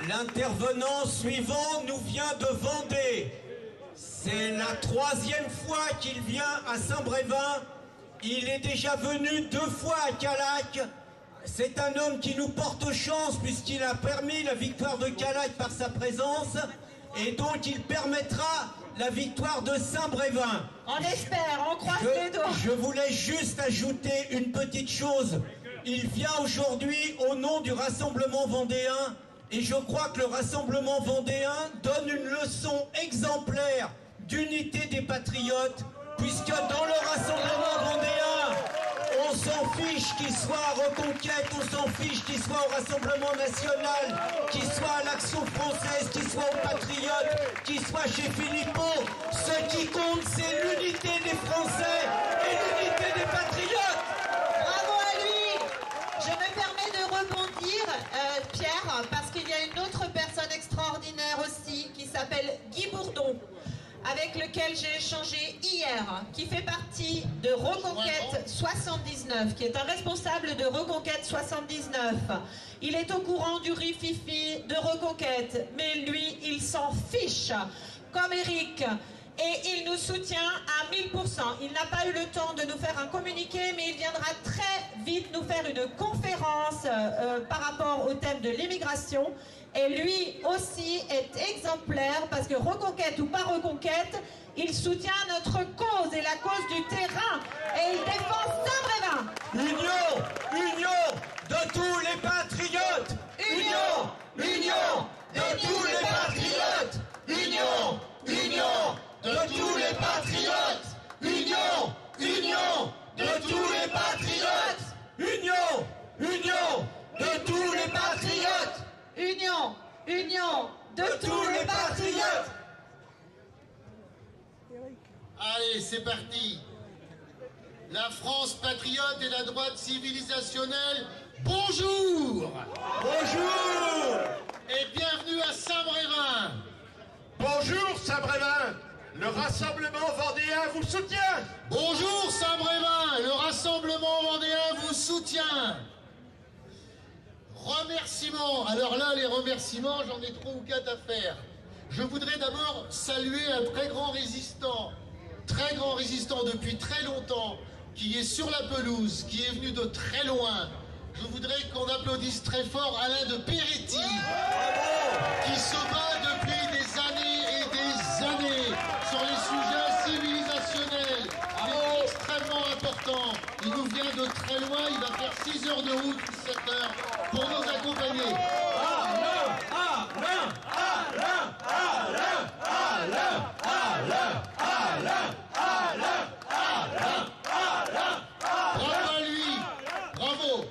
L'intervenant suivant nous vient de Vendée. C'est la 3e fois qu'il vient à Saint-Brévin. Il est déjà venu 2 fois à Callac. C'est un homme qui nous porte chance puisqu'il a permis la victoire de Callac par sa présence. Et donc il permettra la victoire de Saint-Brévin. On espère, on croise les doigts. Je voulais juste ajouter une petite chose. Il vient aujourd'hui au nom du Rassemblement vendéen et je crois que le Rassemblement vendéen donne une leçon exemplaire d'unité des patriotes, puisque dans le Rassemblement vendéen, on s'en fiche qu'il soit à Reconquête, on s'en fiche qu'il soit au Rassemblement national, qu'il soit à l'Action française, qu'il soit aux Patriotes, qu'il soit chez Philippot. Ce qui compte, c'est l'unité des Français et l'unité des Patriotes. Bravo à lui. Je me permets de rebondir, Pierre, parce qu'il y a une autre personne extraordinaire aussi, qui s'appelle Guy Bourdon, avec lequel j'ai échangé hier, qui fait partie de Reconquête 79, qui est un responsable de Reconquête 79. Il est au courant du rififi de Reconquête, mais lui, il s'en fiche, comme Eric. Et il nous soutient à 1000%. Il n'a pas eu le temps de nous faire un communiqué, mais il viendra très vite nous faire une conférence par rapport au thème de l'immigration. Et lui aussi est exemplaire parce que Reconquête ou pas Reconquête, il soutient notre cause et la cause du terrain. Et il défend Saint-Brévin. Union de tous les patriotes. Union de tous les patriotes. Union de tous les patriotes. Union de tous les patriotes. Union de tous les patriotes. Union de tous les patriotes. Allez, c'est parti. La France patriote et la droite civilisationnelle, bonjour. Bonjour. Et bienvenue à Saint-Brévin. Bonjour Saint-Brévin. Le Rassemblement vendéen vous soutient. Bonjour Saint-Brévin. Le Rassemblement vendéen vous soutient. Remerciements. Alors là, les remerciements, j'en ai 3 ou 4 à faire. Je voudrais d'abord saluer un très grand résistant depuis très longtemps, qui est sur la pelouse, qui est venu de très loin. Je voudrais qu'on applaudisse très fort Alain de Peretti, qui se bat depuis des années et des années sur les sujets civilisationnels. Il est extrêmement important. Il nous vient de très loin, il va faire 6 heures de route ou 7 heures pour nous accompagner. Bravo à lui, bravo.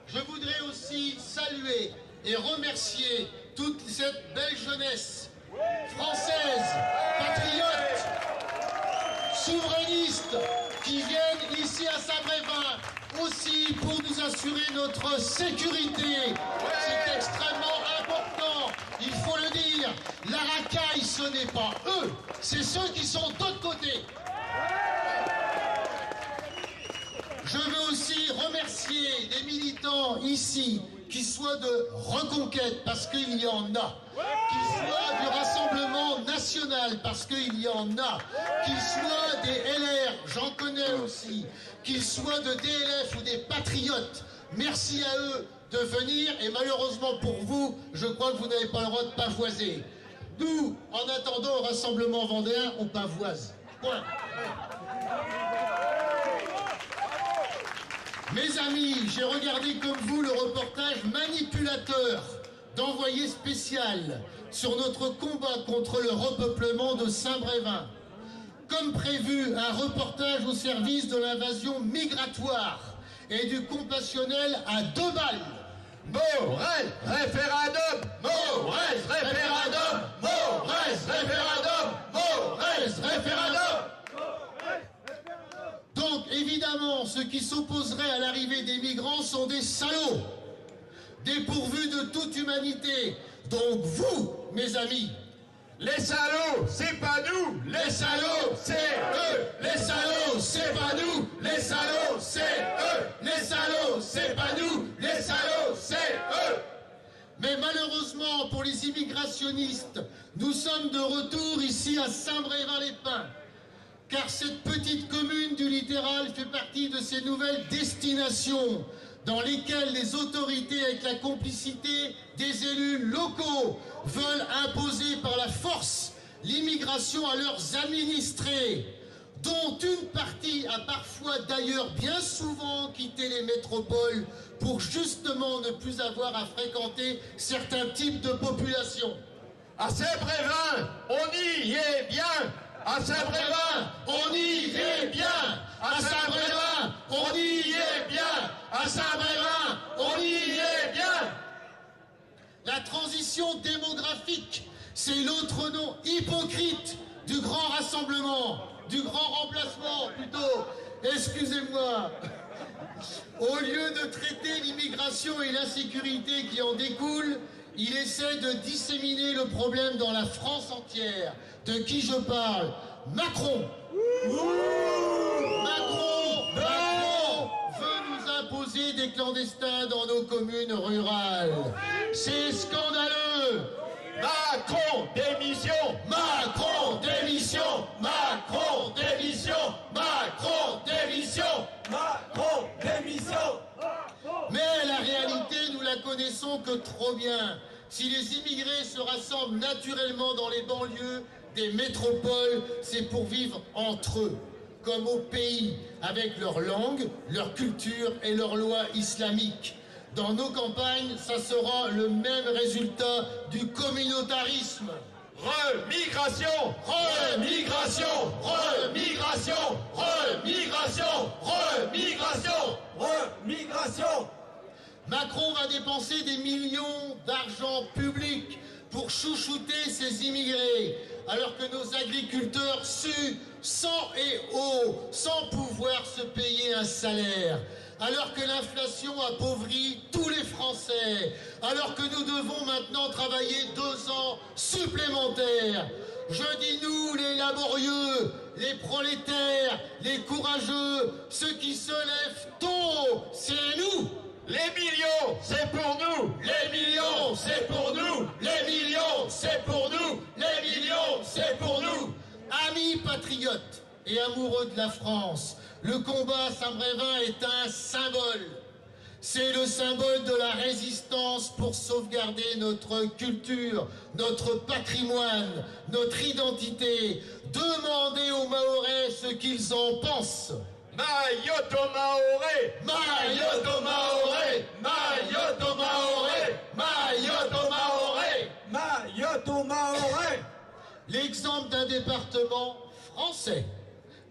Je voudrais aussi saluer et remercier toute cette belle jeunesse française, patriote, souverainiste, qui viennent ici à Saint-Brévin aussi pour nous assurer notre sécurité. C'est extrêmement important, il faut le dire. La racaille, ce n'est pas eux, c'est ceux qui sont de l'autre côté. Je veux aussi remercier des militants ici, qui soient de Reconquête, parce qu'il y en a, qui soient du Rassemblement national, parce qu'il y en a, qu'ils soient des LR, j'en connais aussi, qu'ils soient de DLF ou des patriotes. Merci à eux de venir, et malheureusement pour vous, je crois que vous n'avez pas le droit de pavoiser. Nous, en attendant au Rassemblement vendéen, on pavoise. Point. Mes amis, j'ai regardé comme vous le reportage manipulateur d'Envoyé spécial sur notre combat contre le repeuplement de Saint-Brévin. Comme prévu, un reportage au service de l'invasion migratoire et du compassionnel à 2 balles. Morel, référendum. Morel, référendum. Morel, référendum. Morel, référendum. Donc, évidemment, ceux qui s'opposeraient à l'arrivée des migrants sont des salauds, dépourvus de toute humanité. Donc vous, mes amis, Les salauds, c'est pas nous. Les salauds, c'est eux. les salauds, c'est pas nous. Les salauds, c'est eux. Les salauds, c'est pas nous. Les salauds, c'est eux. Mais malheureusement pour les immigrationnistes, nous sommes de retour ici à Saint-Brévin-les-Pins. Car cette petite commune du littoral fait partie de ces nouvelles destinations dans lesquelles les autorités, avec la complicité des élus locaux, veulent imposer par la force l'immigration à leurs administrés, dont une partie a parfois d'ailleurs bien souvent quitté les métropoles pour justement ne plus avoir à fréquenter certains types de populations. À Saint-Brévin, on y est bien. À Saint-Brévin, on y est bien. À Saint-Brévin, on y est bien. À Saint-Brévin, on y est bien. La transition démographique, c'est l'autre nom hypocrite du grand rassemblement, du grand remplacement plutôt, excusez-moi. Au lieu de traiter l'immigration et l'insécurité qui en découlent, il essaie de disséminer le problème dans la France entière. De qui je parle? Macron. Macron veut nous imposer des clandestins dans nos communes rurales. C'est scandaleux. Macron, démission. Macron, démission. Macron, démission. Macron, démission. Macron, démission. Mais la réalité, nous la connaissons que trop bien. Si les immigrés se rassemblent naturellement dans les banlieues des métropoles, c'est pour vivre entre eux, comme au pays, avec leur langue, leur culture et leurs lois islamiques. Dans nos campagnes, ça sera le même résultat du communautarisme. Remigration. Remigration. Remigration. Remigration. Remigration. Remigration. Macron va dépenser des millions d'argent public pour chouchouter ces immigrés, alors que nos agriculteurs suent sang et eau, sans pouvoir se payer un salaire, alors que l'inflation appauvrit tous les Français, alors que nous devons maintenant travailler 2 ans supplémentaires. Je dis nous, les laborieux, les prolétaires, les courageux, ceux qui se lèvent tôt, c'est nous. Les millions, c'est pour nous. Les millions, c'est pour nous. Les millions, c'est pour nous. Les millions, c'est pour nous. Amis patriotes et amoureux de la France, le combat à Saint-Brévin est un symbole. C'est le symbole de la résistance pour sauvegarder notre culture, notre patrimoine, notre identité. Demandez aux Mahorais ce qu'ils en pensent. Mayotte Maoré. Mayotte Mahorais. Mayotte Maoré. Mayotte Maoré. Mayotte Maoré. L'exemple d'un département français,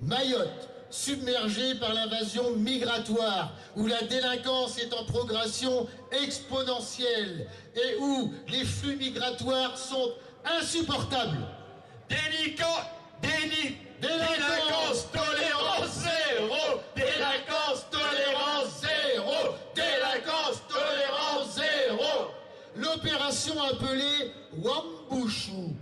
Mayotte, submergé par l'invasion migratoire, où la délinquance est en progression exponentielle et où les flux migratoires sont insupportables. Délinquance tolérance zéro. Délinquance tolérance zéro. Délinquance tolérance zéro. L'opération appelée Wambushu,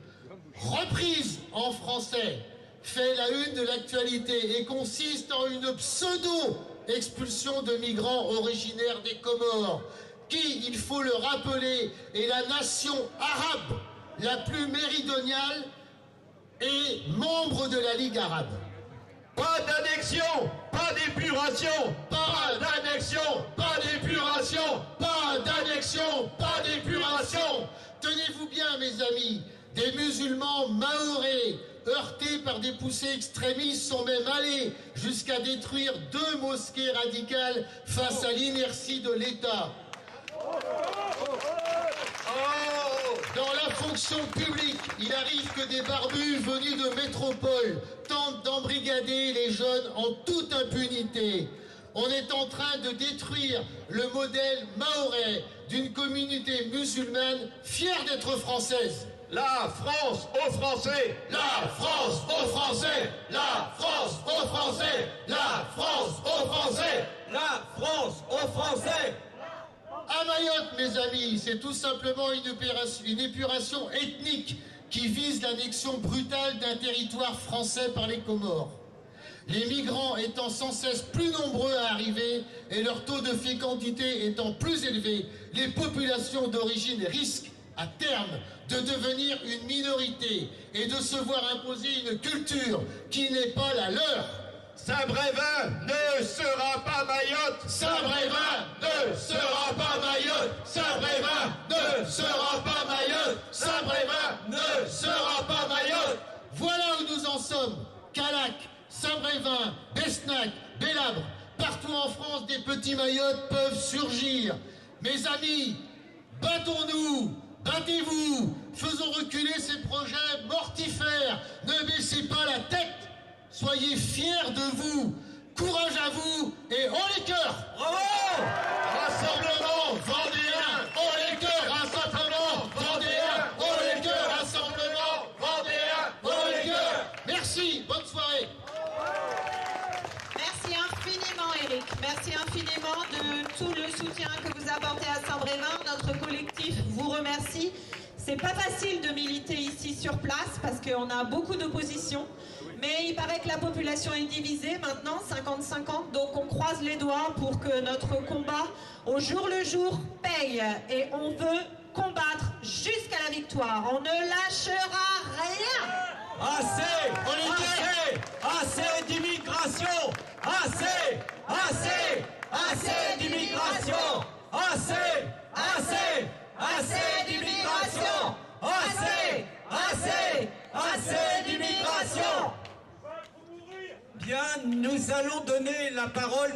reprise en français, fait la une de l'actualité et consiste en une pseudo-expulsion de migrants originaires des Comores, qui, il faut le rappeler, est la nation arabe la plus méridionale et membre de la Ligue arabe. Pas d'annexion, pas d'épuration. Pas d'annexion, pas d'épuration. Pas d'annexion, pas d'épuration. Tenez-vous bien, mes amis, des musulmans mahorais, heurtés par des poussées extrémistes, sont même allés jusqu'à détruire 2 mosquées radicales face à l'inertie de l'État. Dans la fonction publique, il arrive que des barbus venus de métropole tentent d'embrigader les jeunes en toute impunité. On est en train de détruire le modèle mahorais d'une communauté musulmane fière d'être française. La France aux Français. La France aux Français. La France aux Français. La France aux Français. La France aux Français. À Mayotte, mes amis, c'est tout simplement une épuration ethnique qui vise l'annexion brutale d'un territoire français par les Comores. les migrants étant sans cesse plus nombreux à arriver et leur taux de fécondité étant plus élevé, les populations d'origine risquent à terme de devenir une minorité et de se voir imposer une culture qui n'est pas la leur. Saint-Brévin ne sera pas Mayotte. Saint-Brévin ne sera pas Mayotte. Saint-Brévin ne sera pas Mayotte. Saint-Brévin ne sera pas Mayotte. Voilà où nous en sommes. Calac, Saint-Brévin, Besnac, Bélabre, partout en France, des petits Mayotte peuvent surgir. Mes amis, battons-nous, battez-vous, faisons reculer ces projets mortifères. Ne baissez pas la tête. Soyez fiers de vous, courage à vous et haut les cœurs. Bravo! Rassemblement vendéen, haut les cœurs. Rassemblement vendéen, haut les cœurs. Rassemblement vendéen, haut les cœurs. Merci, bonne soirée. Merci infiniment Eric, merci infiniment de tout le soutien que vous apportez à Saint-Brévin. Notre collectif vous remercie. C'est pas facile de militer ici sur place parce qu'on a beaucoup d'opposition. Mais il paraît que la population est divisée maintenant, 50-50, donc on croise les doigts pour que notre combat au jour le jour paye. Et on veut combattre jusqu'à la victoire. On ne lâchera rien. Assez! Assez d'immigration! Assez d'immigration! Assez d'immigration! Assez d'immigration! Bien, nous allons donner la parole